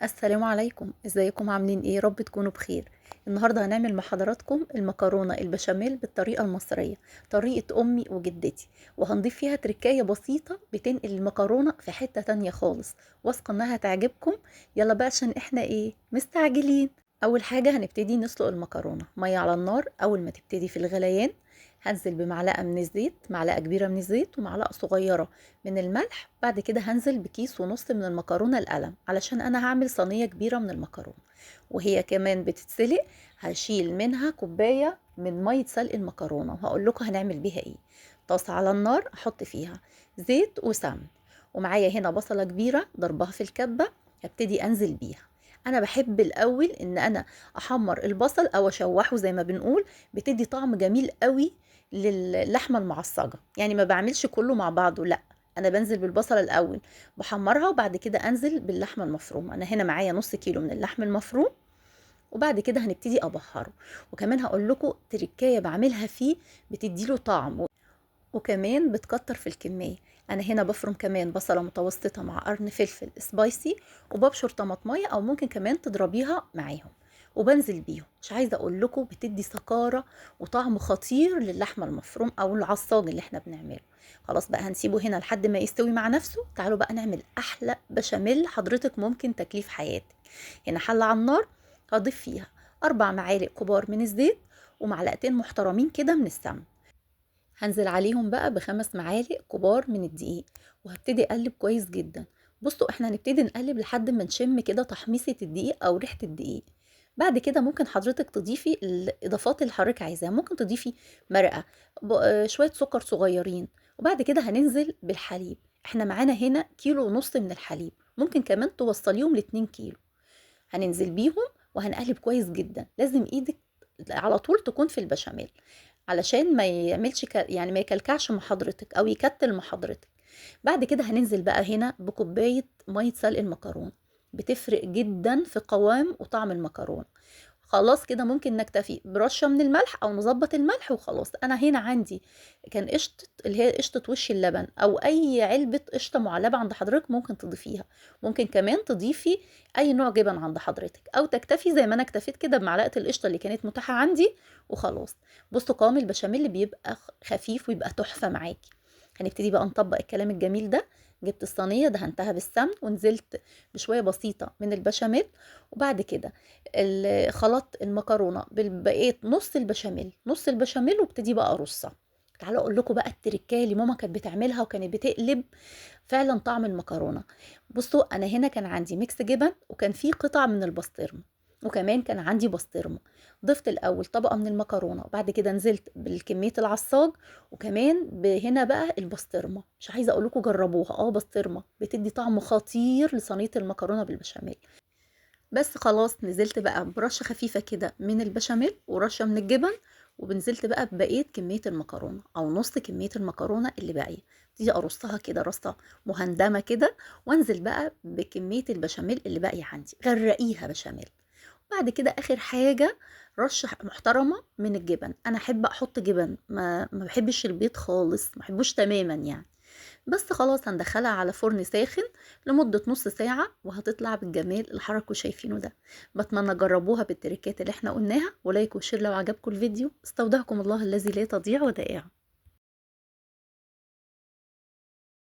السلام عليكم، ازيكم عاملين ايه؟ رب تكونوا بخير. النهارده هنعمل مع حضراتكم المكرونه البشاميل بالطريقه المصريه، طريقه امي وجدتي، وهنضيف فيها تركايه بسيطه بتنقل المكرونه في حته تانية خالص. واثقه انها تعجبكم. يلا بقى عشان احنا ايه مستعجلين. اول حاجه هنبتدي نسلق المكرونه ميه على النار. اول ما تبتدي في الغليان هنزل بمعلقه من الزيت، معلقه كبيره من الزيت ومعلقه صغيره من الملح. بعد كده هنزل بكيس ونص من المكرونه القلم علشان انا هعمل صينيه كبيره من المكرونه. وهي كمان بتتسلق هشيل منها كوبايه من ميه سلق المكرونه، وهقول لكم هنعمل بيها ايه. طاسه على النار احط فيها زيت وسمن، ومعايا هنا بصله كبيره ضربها في الكبه هبتدي انزل بيها. انا بحب الاول ان انا احمر البصل او اشوحه زي ما بنقول، بتدي طعم جميل قوي للحمه المعصجه. يعني ما بعملش كله مع بعضه، لا، انا بنزل بالبصله الاول بحمرها وبعد كده انزل باللحمه المفرومه. انا هنا معايا نص كيلو من اللحم المفروم، وبعد كده هنبتدي ابهره. وكمان هقول لكم تركايه بعملها فيه بتدي له طعم، وكمان بتكتر في الكميه. انا هنا بفرم كمان بصله متوسطه مع قرن فلفل سبايسي، وببشر طماطميه او ممكن كمان تضربيها معاهم، وبنزل بيهم. مش عايزه اقول لكم بتدي سكاره وطعم خطير للحمه المفروم او العصاج اللي احنا بنعمله. خلاص بقى هنسيبه هنا لحد ما يستوي مع نفسه. تعالوا بقى نعمل احلى بشاميل حضرتك ممكن تاكليه في حياتك. هنا حله على النار هضيف فيها 4 معالق كبار من الزيت ومعلقتين محترمين كده من السمن. هنزل عليهم بقى ب5 معالق كبار من الدقيق، وهبتدي اقلب كويس جدا. بصوا احنا هنبتدي نقلب لحد ما نشم كده تحميصة الدقيق او ريحة الدقيق. بعد كده ممكن حضرتك تضيفي الاضافات اللي حضرتك عايزاها. ممكن تضيفي مرقة، شوية سكر صغيرين. وبعد كده هننزل بالحليب. احنا معانا هنا كيلو ونص من الحليب، ممكن كمان توصليهم ل2 كيلو. هننزل بيهم وهنقلب كويس جدا. لازم ايدك على طول تكون في البشاميل علشان ما يعملش يعني ما يكلكعش مع حضرتك او يكتل مع حضرتك. بعد كده هننزل بقى هنا بكوباية مية سلق المكرونة، بتفرق جدا في قوام وطعم المكرونة. خلاص كده ممكن نكتفي برشة من الملح او نظبط الملح وخلاص. انا هنا عندي كان قشطة اللي هي قشطة وش اللبن او اي علبة قشطة معلبة عند حضرتك ممكن تضيفيها. ممكن كمان تضيفي اي نوع جبن عند حضرتك او تكتفي زي ما انا اكتفيت كده بمعلقة القشطة اللي كانت متاحة عندي وخلاص. بصوا قوام البشاميل اللي بيبقى خفيف ويبقى تحفة معاكي. هنبتدي بقى نطبق الكلام الجميل ده. جبت الصينية دهنتها بالسمن ونزلت بشوية بسيطة من البشاميل، وبعد كده خلطت المكرونه بقيت نص البشاميل نص البشاميل، وابتدي بقى ارصها. تعالوا اقول لكم بقى التركايه اللي ماما كانت بتعملها وكانت بتقلب فعلا طعم المكرونه. بصوا انا هنا كان عندي ميكس جبن وكان فيه قطع من البسطرمه، وكمان كان عندي بسطرمه. ضفت الاول طبقه من المكرونه وبعد كده نزلت بالكميه العصاج، وكمان هنا بقى البسطرمه. مش عايزه اقول لكم جربوها، بسطرمه بتدي طعم خطير لصينيه المكرونه بالبشاميل. بس خلاص نزلت بقى برشة خفيفة كده من البشاميل ورشة من الجبن، وبنزلت بقى ببقية كمية المكرونة أو نص كمية المكرونة اللي باقية. دي أرصها كده رصة مهندمة كده، وانزل بقى بكمية البشاميل اللي باقية عندي، غرقيها بشاميل. بعد كده آخر حاجة رشة محترمة من الجبن. أنا أحب أحط جبن، ما بحبش البيض خالص، ما بحبوش تماما يعني. بس خلاص هندخلها على فرن ساخن لمدة نص ساعة وهتطلع بالجمال اللي حضراتكم شايفينه ده. بتمنى تجربوها بالتركات اللي احنا قلناها، ولايك وشير لو عجبكم الفيديو. استودعكم الله الذي لا تضيع ودائعه.